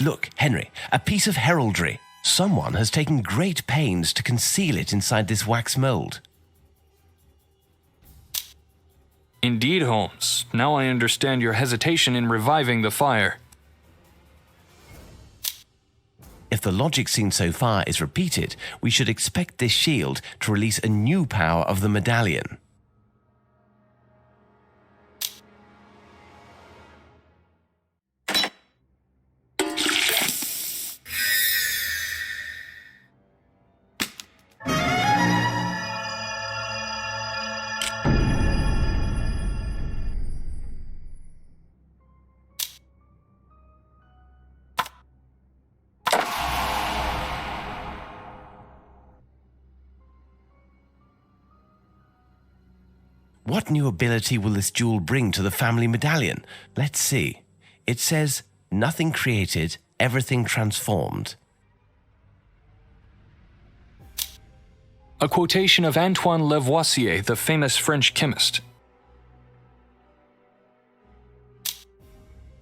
Look, Henry, a piece of heraldry. Someone has taken great pains to conceal it inside this wax mold. Indeed, Holmes. Now I understand your hesitation in reviving the fire. If the logic seen so far is repeated, we should expect this shield to release a new power of the medallion. What new ability will this jewel bring to the family medallion? Let's see. It says, nothing created, everything transformed. A quotation of Antoine Lavoisier, the famous French chemist.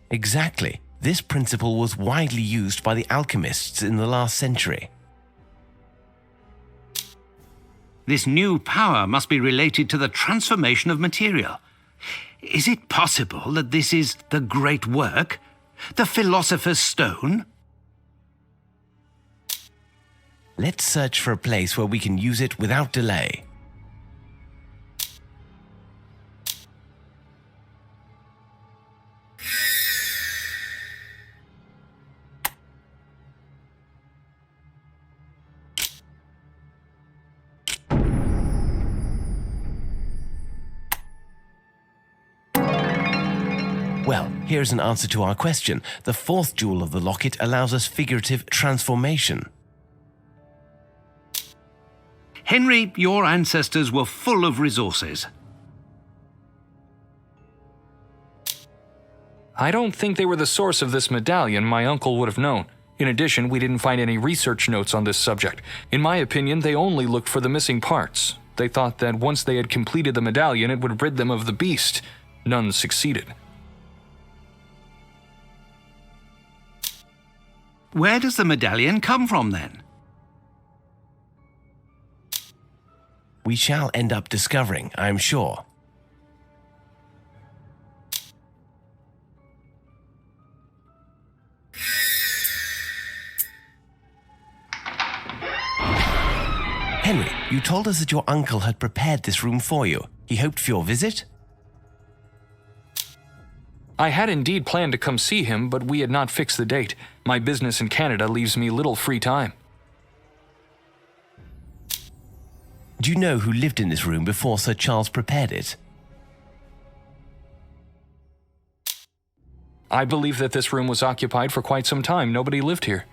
Exactly. This principle was widely used by the alchemists in the last century. This new power must be related to the transformation of material. Is it possible that this is the great work? The Philosopher's Stone? Let's search for a place where we can use it without delay. Well, here's an answer to our question. The fourth jewel of the locket allows us figurative transformation. Henry, your ancestors were full of resources. I don't think they were the source of this medallion. My uncle would have known. In addition, we didn't find any research notes on this subject. In my opinion, they only looked for the missing parts. They thought that once they had completed the medallion, it would rid them of the beast. None succeeded. Where does the medallion come from, then? We shall end up discovering, I am sure. Henry, you told us that your uncle had prepared this room for you. He hoped for your visit? I had indeed planned to come see him, but we had not fixed the date. My business in Canada leaves me little free time. Do you know who lived in this room before Sir Charles prepared it? I believe that this room was occupied for quite some time. Nobody lived here.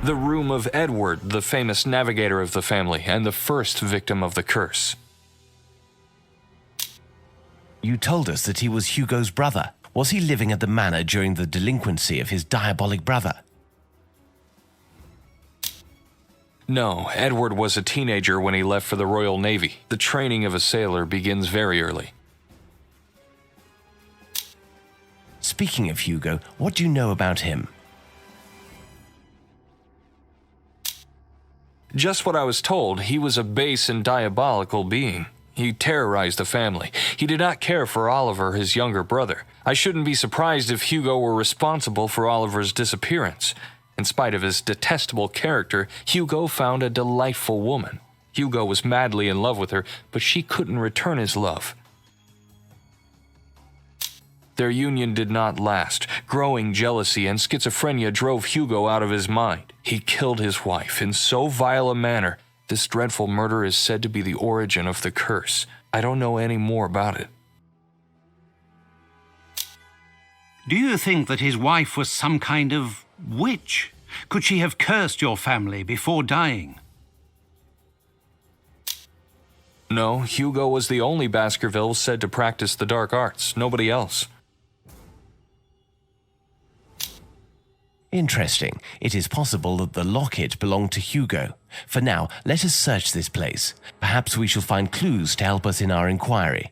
The room of Edward, the famous navigator of the family and the first victim of the curse. You told us that he was Hugo's brother. Was he living at the manor during the delinquency of his diabolic brother? No, Edward was a teenager when he left for the Royal Navy. The training of a sailor begins very early. Speaking of Hugo, what do you know about him? Just what I was told. He was a base and diabolical being. He terrorized the family. He did not care for Oliver, his younger brother. I shouldn't be surprised if Hugo were responsible for Oliver's disappearance. In spite of his detestable character, Hugo found a delightful woman. Hugo was madly in love with her, but she couldn't return his love. Their union did not last. Growing jealousy and schizophrenia drove Hugo out of his mind. He killed his wife in so vile a manner. This dreadful murder is said to be the origin of the curse. I don't know any more about it. Do you think that his wife was some kind of witch? Could she have cursed your family before dying? No, Hugo was the only Baskervilles said to practice the dark arts. Nobody else. Interesting. It is possible that the locket belonged to Hugo. For now, let us search this place. Perhaps we shall find clues to help us in our inquiry.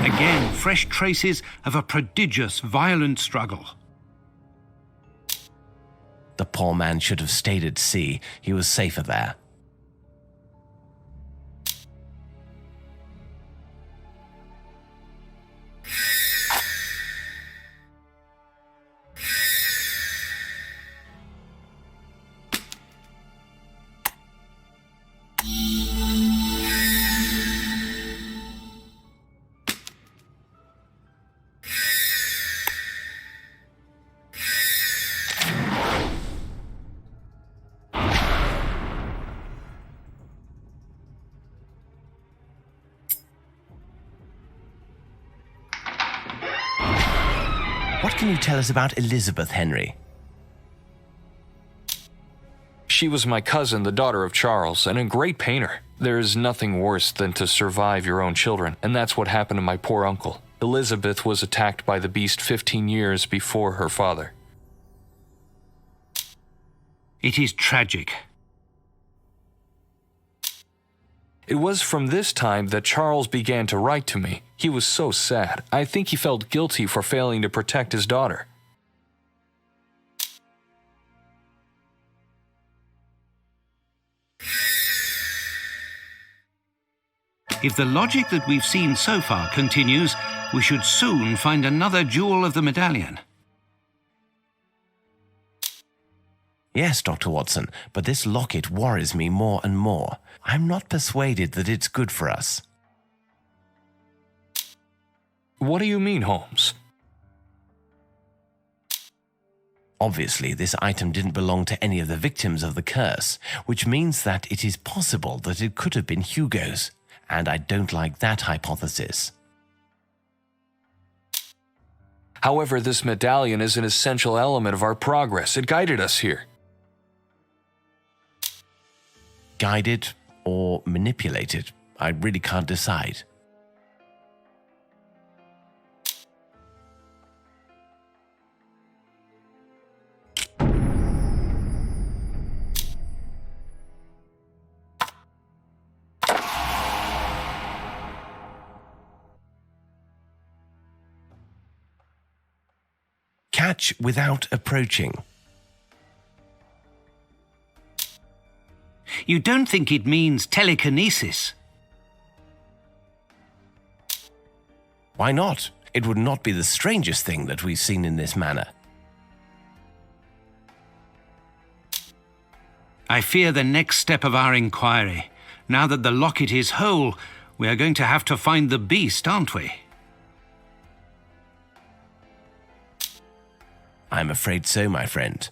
Again, fresh traces of a prodigious, violent struggle. The poor man should have stayed at sea. He was safer there. What can you tell us about Elizabeth, Henry? She was my cousin, the daughter of Charles, and a great painter. There is nothing worse than to survive your own children, and that's what happened to my poor uncle. Elizabeth was attacked by the beast 15 years before her father. It is tragic. It was from this time that Charles began to write to me. He was so sad. I think he felt guilty for failing to protect his daughter. If the logic that we've seen so far continues, we should soon find another jewel of the medallion. Yes, Dr. Watson, but this locket worries me more and more. I'm not persuaded that it's good for us. What do you mean, Holmes? Obviously, this item didn't belong to any of the victims of the curse, which means that it is possible that it could have been Hugo's, and I don't like that hypothesis. However, this medallion is an essential element of our progress. It guided us here. Guided or manipulated, I really can't decide. Catch without approaching. You don't think it means telekinesis? Why not? It would not be the strangest thing that we've seen in this manner. I fear the next step of our inquiry. Now that the locket is whole, we are going to have to find the beast, aren't we? I'm afraid so, my friend.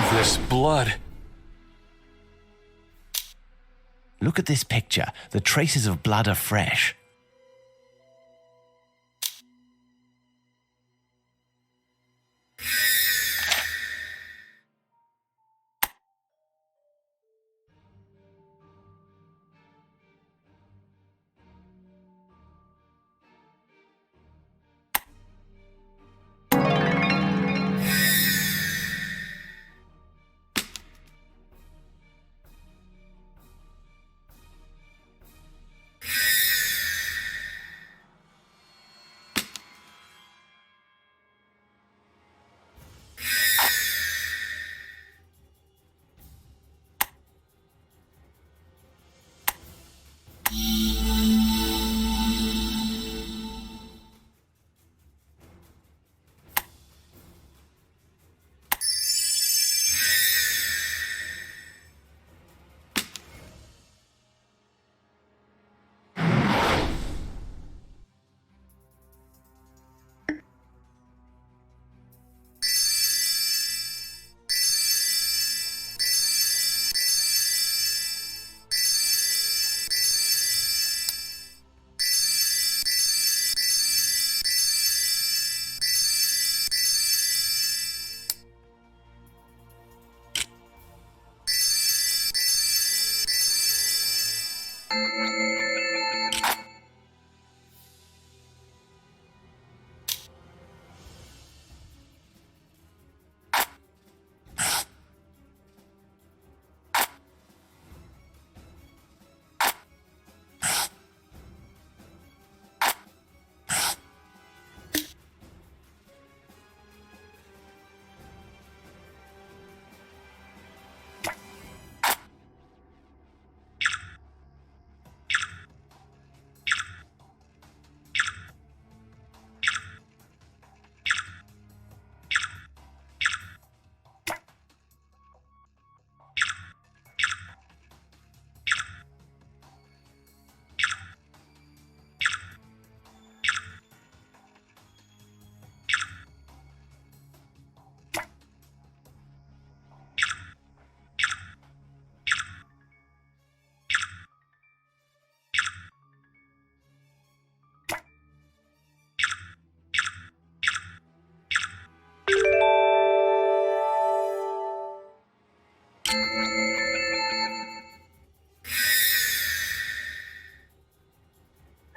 of this blood. Look at this picture. The traces of blood are fresh.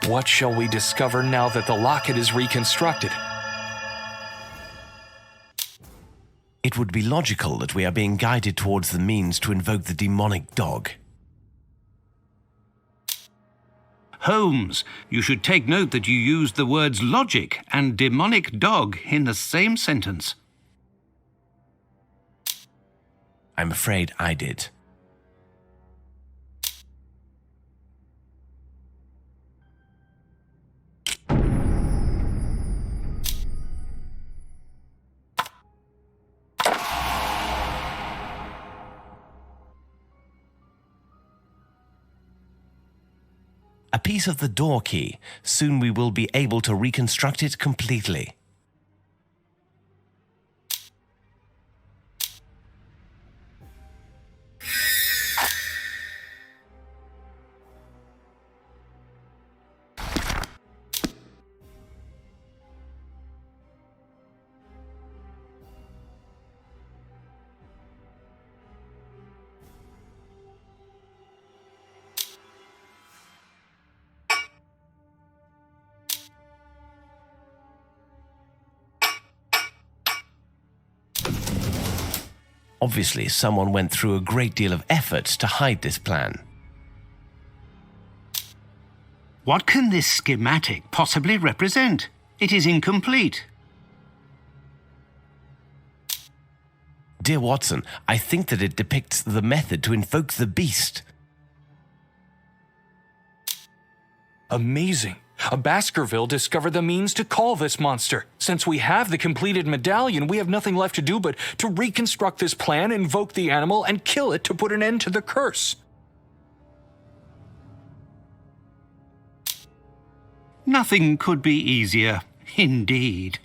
What shall we discover now that the locket is reconstructed? It would be logical that we are being guided towards the means to invoke the demonic dog. Holmes, you should take note that you used the words logic and demonic dog in the same sentence. I'm afraid I did. A piece of the door key. Soon we will be able to reconstruct it completely. Obviously, someone went through a great deal of effort to hide this plan. What can this schematic possibly represent? It is incomplete. Dear Watson, I think that it depicts the method to invoke the beast. Amazing. A Baskerville discovered the means to call this monster. Since we have the completed medallion, we have nothing left to do but to reconstruct this plan, invoke the animal, and kill it to put an end to the curse. Nothing could be easier, indeed.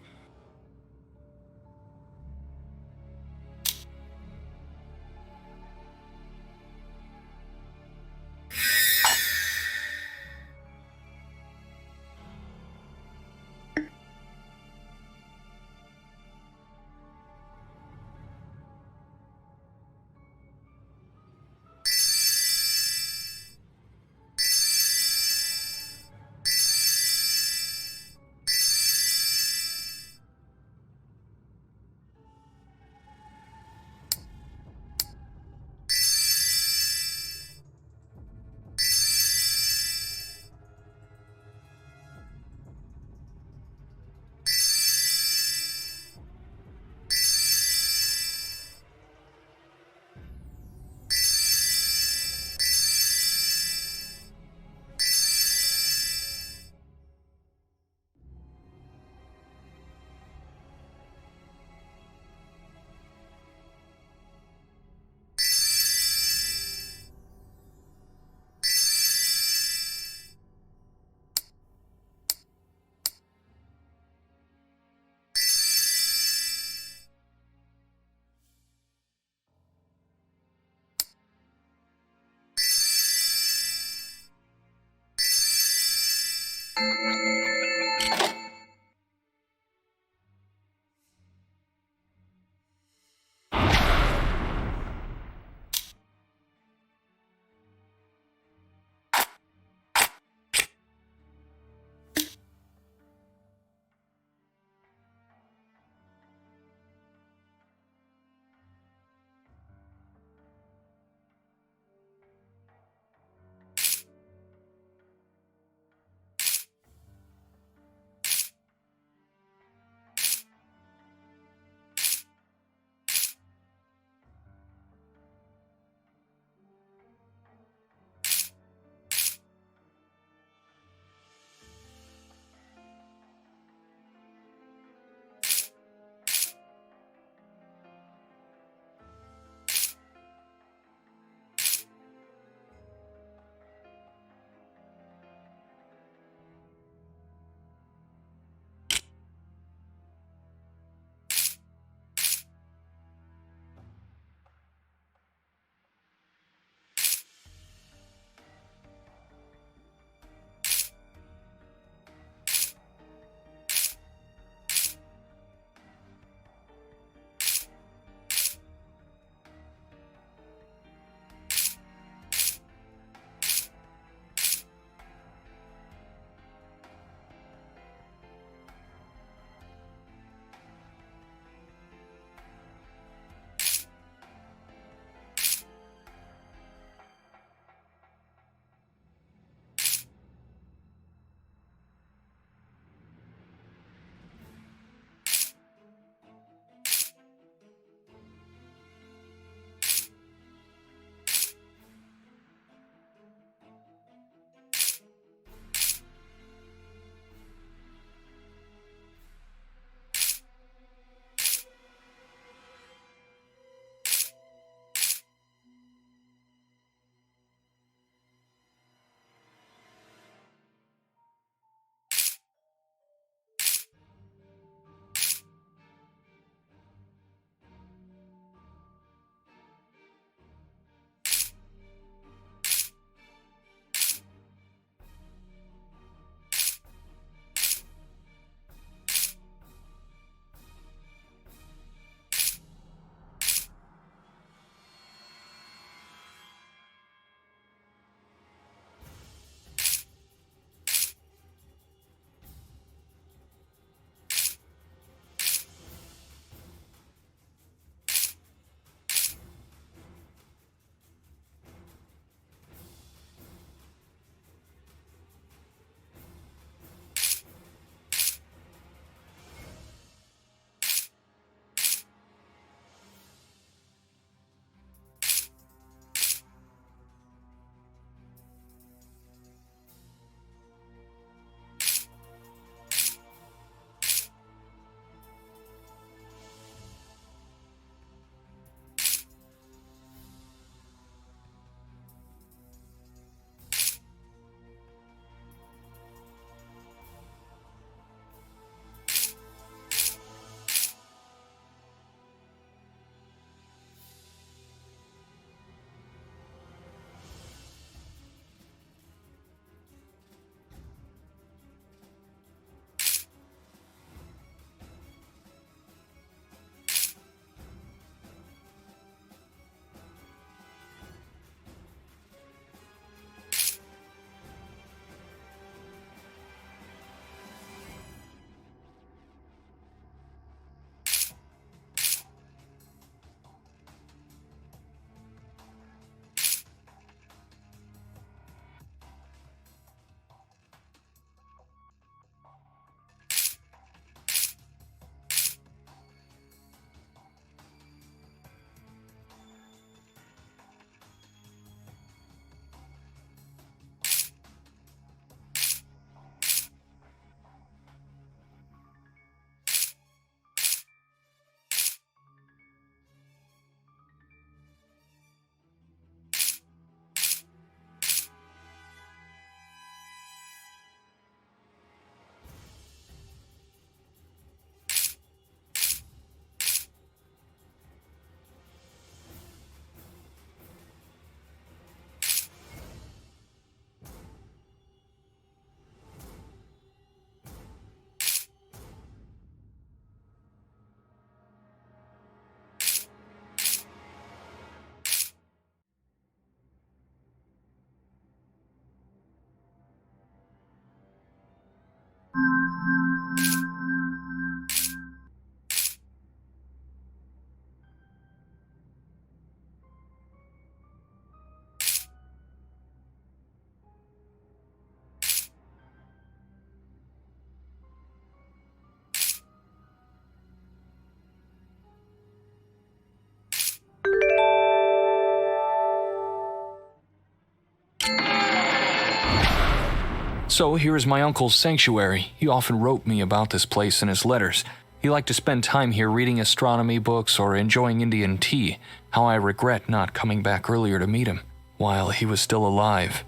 So here is my uncle's sanctuary. He often wrote me about this place in his letters. He liked to spend time here reading astronomy books or enjoying Indian tea. How I regret not coming back earlier to meet him, while he was still alive.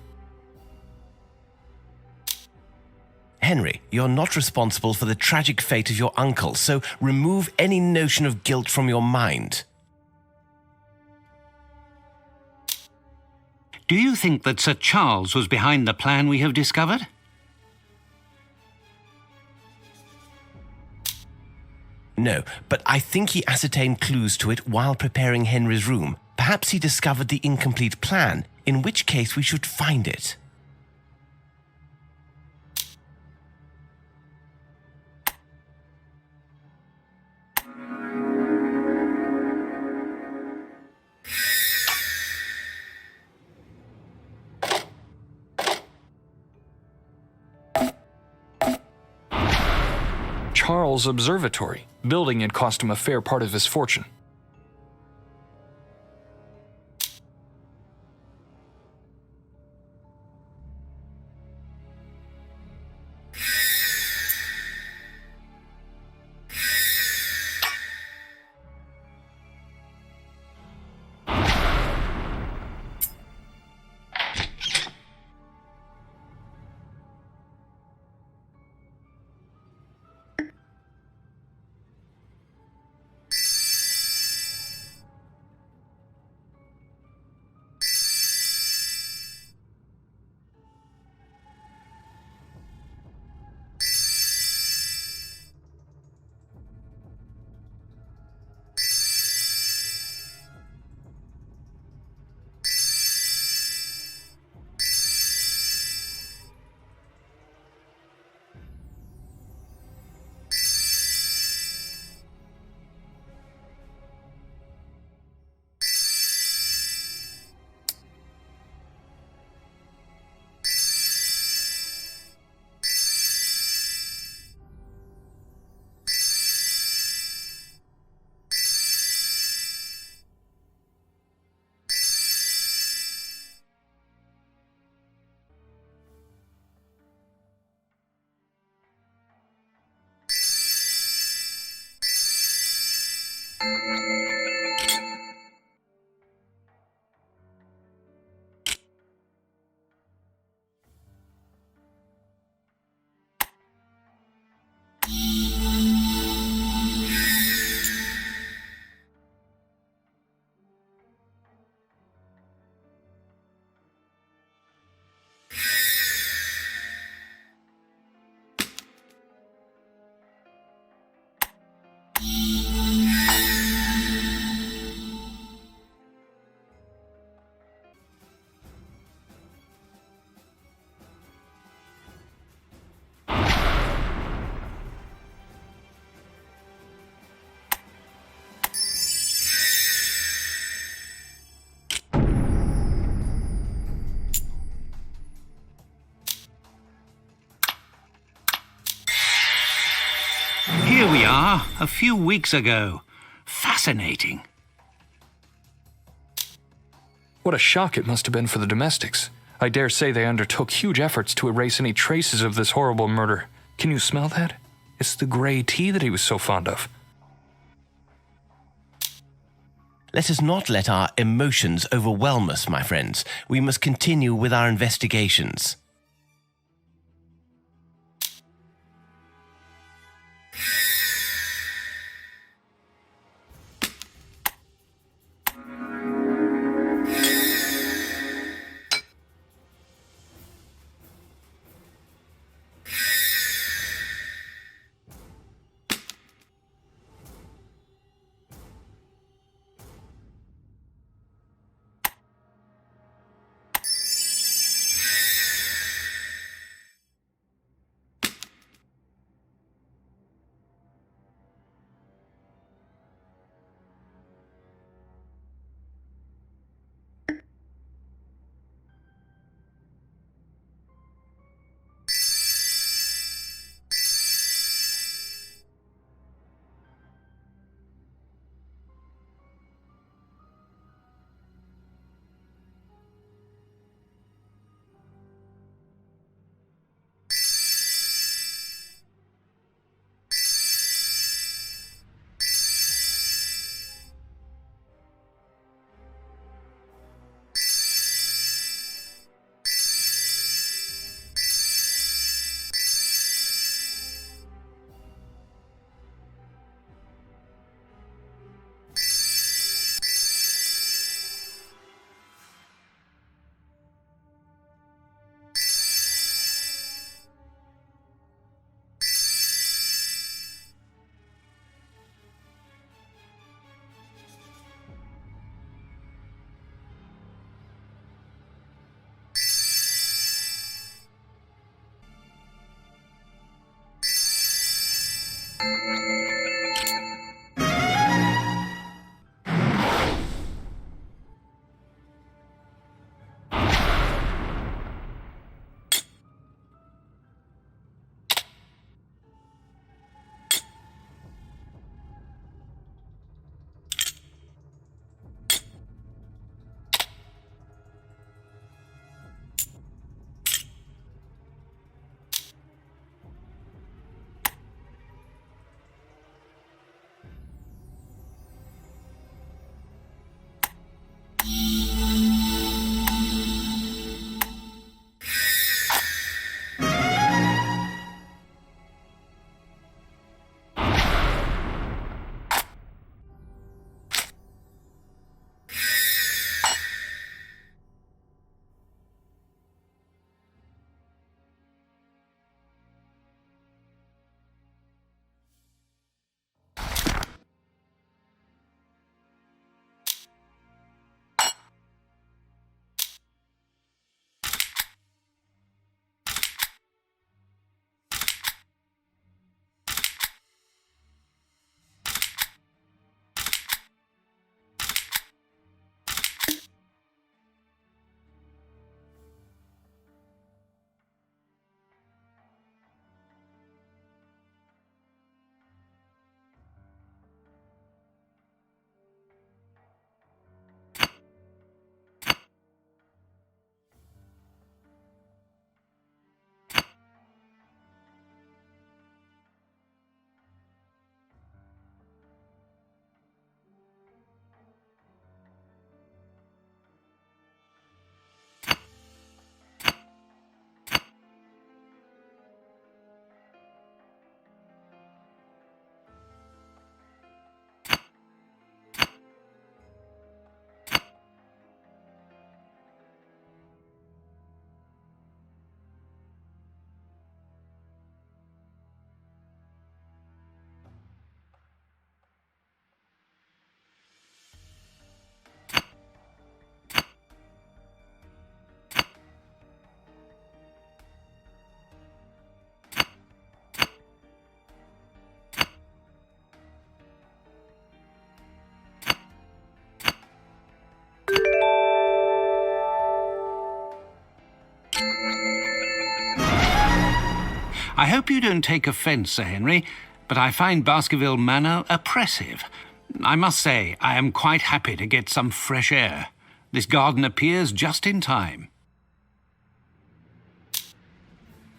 Henry, you're not responsible for the tragic fate of your uncle, so remove any notion of guilt from your mind. Do you think that Sir Charles was behind the plan we have discovered? No, but I think he ascertained clues to it while preparing Henry's room. Perhaps he discovered the incomplete plan, in which case we should find it. Charles Observatory. Building it cost him a fair part of his fortune. Here we are, a few weeks ago. Fascinating. What a shock it must have been for the domestics. I dare say they undertook huge efforts to erase any traces of this horrible murder. Can you smell that? It's the gray tea that he was so fond of. Let us not let our emotions overwhelm us, my friends. We must continue with our investigations. I hope you don't take offence, Sir Henry, but I find Baskerville Manor oppressive. I must say, I am quite happy to get some fresh air. This garden appears just in time.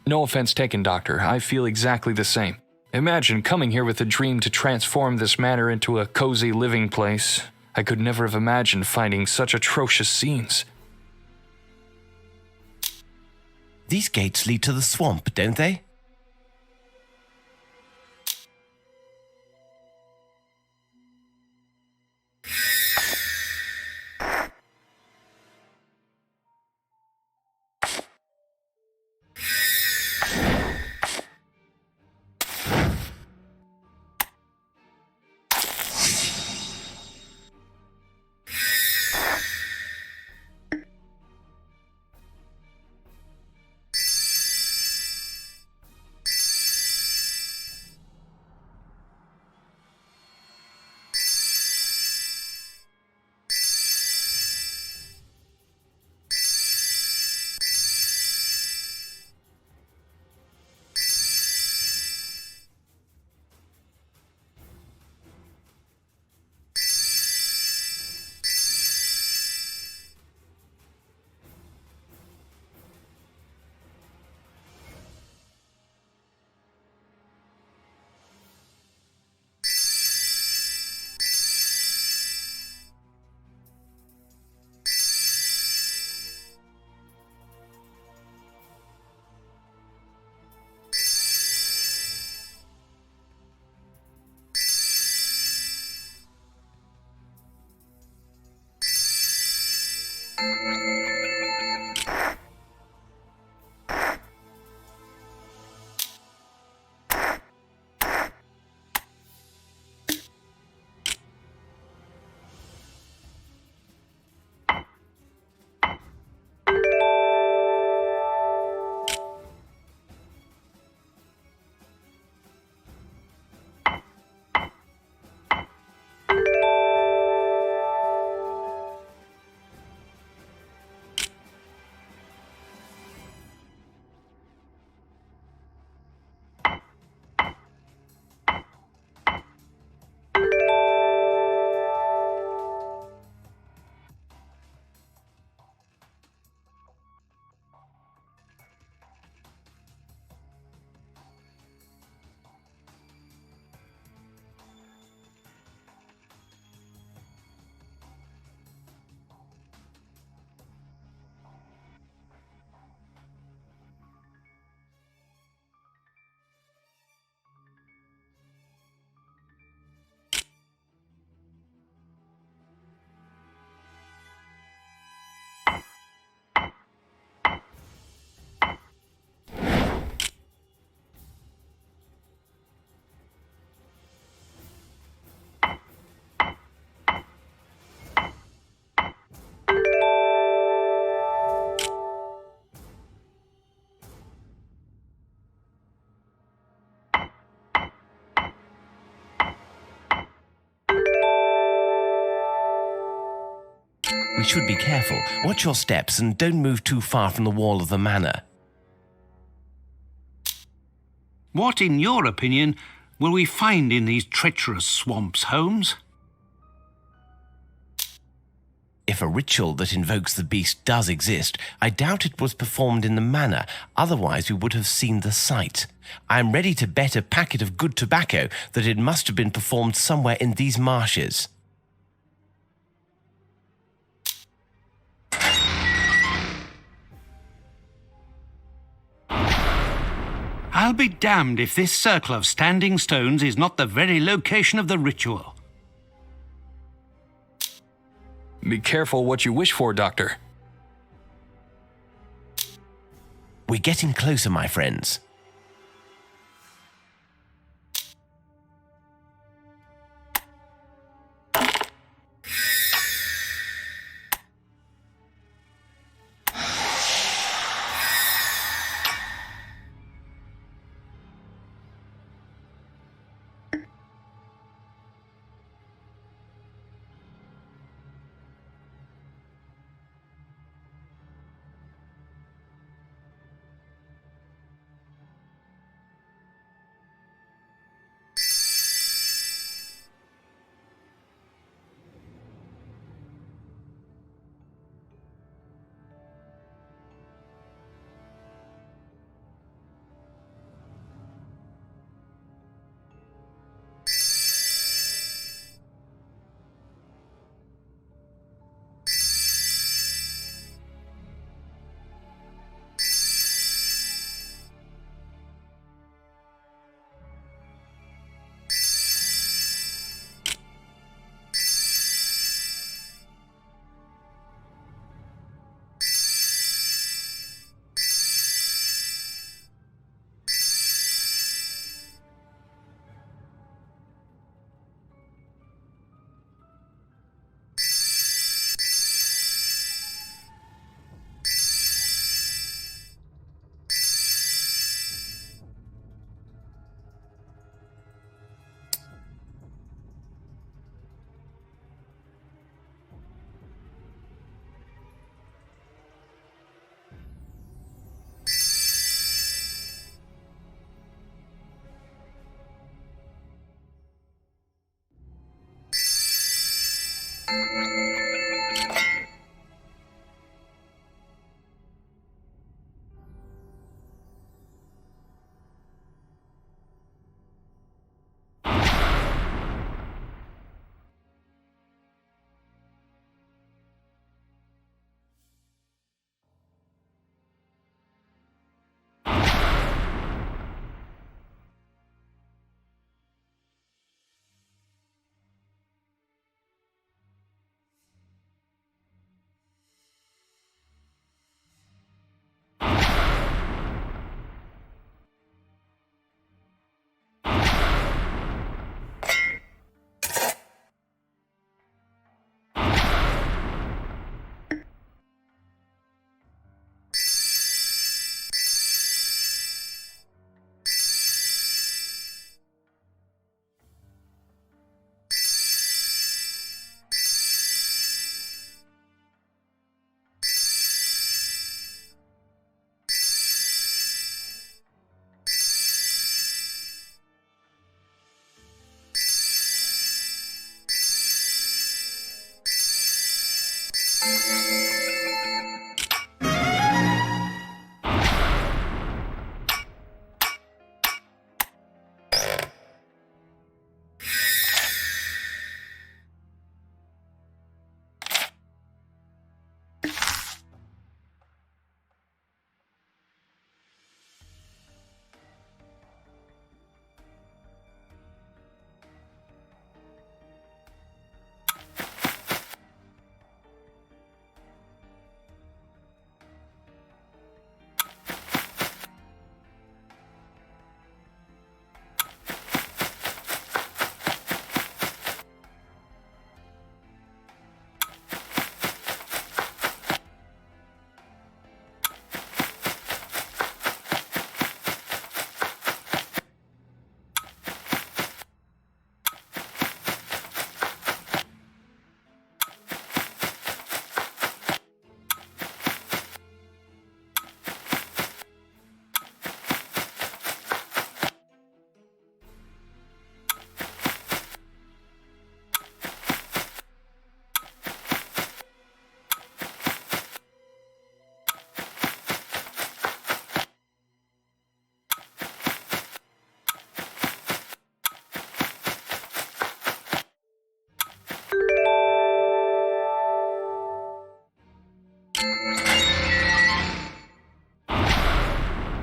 No offense taken, Doctor. I feel exactly the same. Imagine coming here with a dream to transform this manor into a cozy living place. I could never have imagined finding such atrocious scenes. These gates lead to the swamp, don't they? We should be careful. Watch your steps and don't move too far from the wall of the manor. What, in your opinion, will we find in these treacherous swamps, Holmes? If a ritual that invokes the beast does exist, I doubt it was performed in the manor, otherwise we would have seen the site. I am ready to bet a packet of good tobacco that it must have been performed somewhere in these marshes. I'll be damned if this circle of standing stones is not the very location of the ritual. Be careful what you wish for, Doctor. We're getting closer, my friends.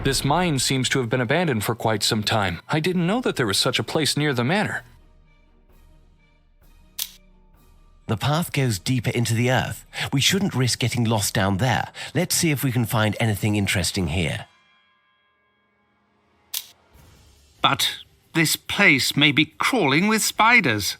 This mine seems to have been abandoned for quite some time. I didn't know that there was such a place near the manor. The path goes deeper into the earth. We shouldn't risk getting lost down there. Let's see if we can find anything interesting here. But this place may be crawling with spiders.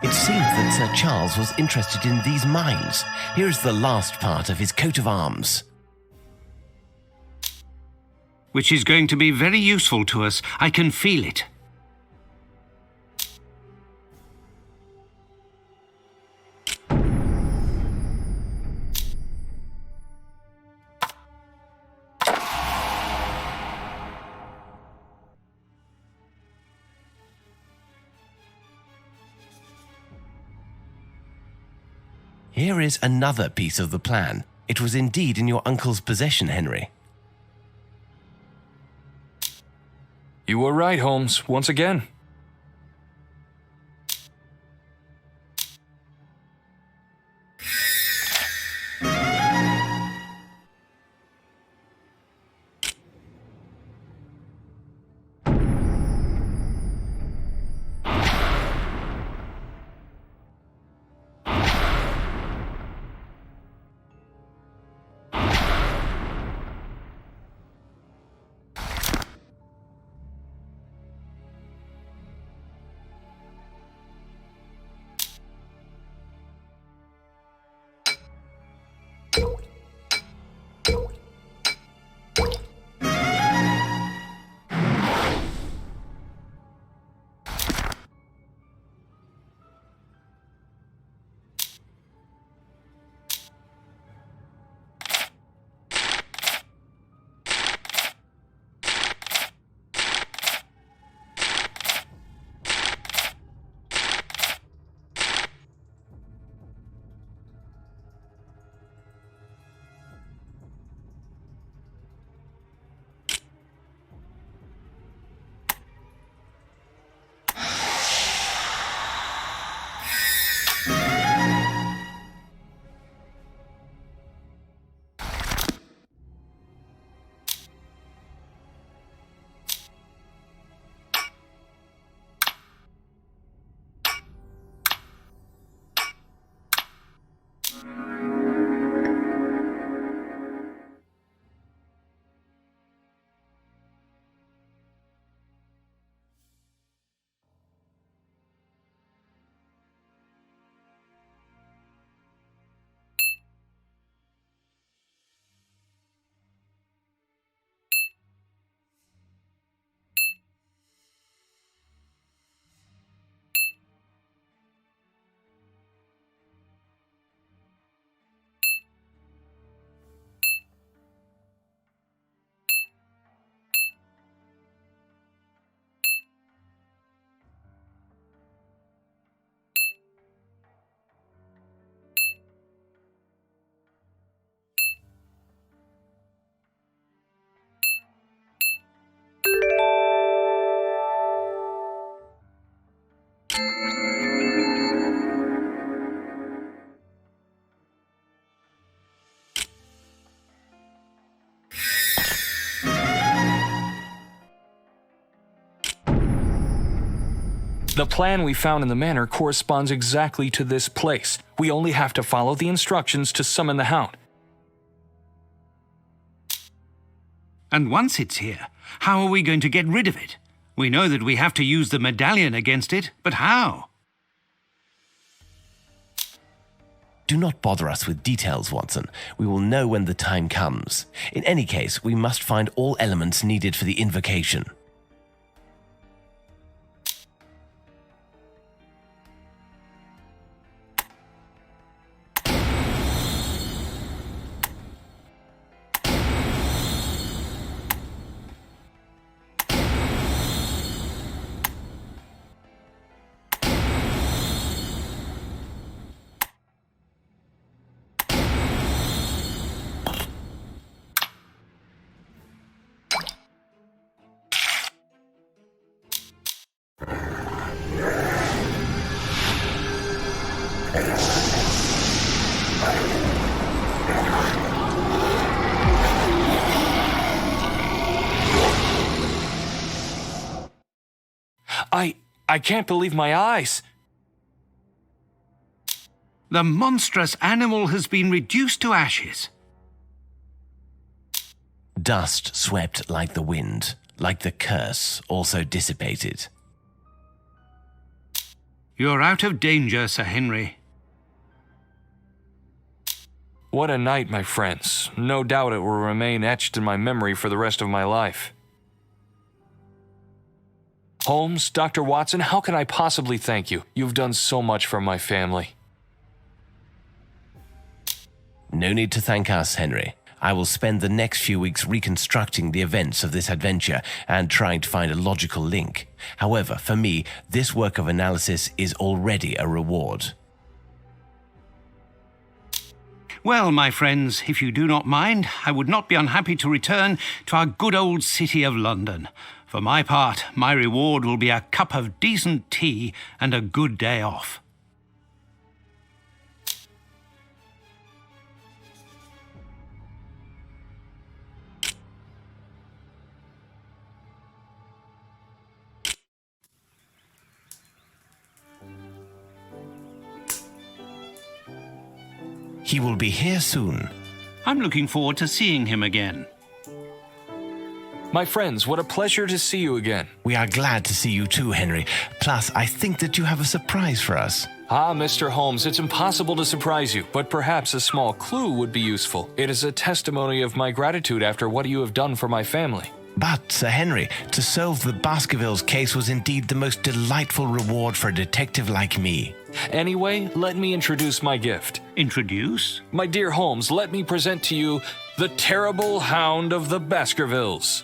It seemed that Sir Charles was interested in these mines. Here is the last part of his coat of arms. Which is going to be very useful to us. I can feel it. Here is another piece of the plan. It was indeed in your uncle's possession, Henry. You were right, Holmes, once again. The plan we found in the manor corresponds exactly to this place. We only have to follow the instructions to summon the Hound. And once it's here, how are we going to get rid of it? We know that we have to use the medallion against it, but how? Do not bother us with details, Watson. We will know when the time comes. In any case, we must find all elements needed for the invocation. I can't believe my eyes. The monstrous animal has been reduced to ashes. Dust swept like the wind, like the curse also dissipated. You're out of danger, Sir Henry. What a night, my friends. No doubt it will remain etched in my memory for the rest of my life. Holmes, Dr. Watson, how can I possibly thank you? You've done so much for my family. No need to thank us, Henry. I will spend the next few weeks reconstructing the events of this adventure and trying to find a logical link. However, for me, this work of analysis is already a reward. Well, my friends, if you do not mind, I would not be unhappy to return to our good old city of London. For my part, my reward will be a cup of decent tea and a good day off. He will be here soon. I'm looking forward to seeing him again. My friends, what a pleasure to see you again. We are glad to see you too, Henry. Plus, I think that you have a surprise for us. Ah, Mr. Holmes, it's impossible to surprise you, but perhaps a small clue would be useful. It is a testimony of my gratitude after what you have done for my family. But, Sir Henry, to solve the Baskervilles case was indeed the most delightful reward for a detective like me. Anyway, let me introduce my gift. Introduce? My dear Holmes, let me present to you the terrible Hound of the Baskervilles.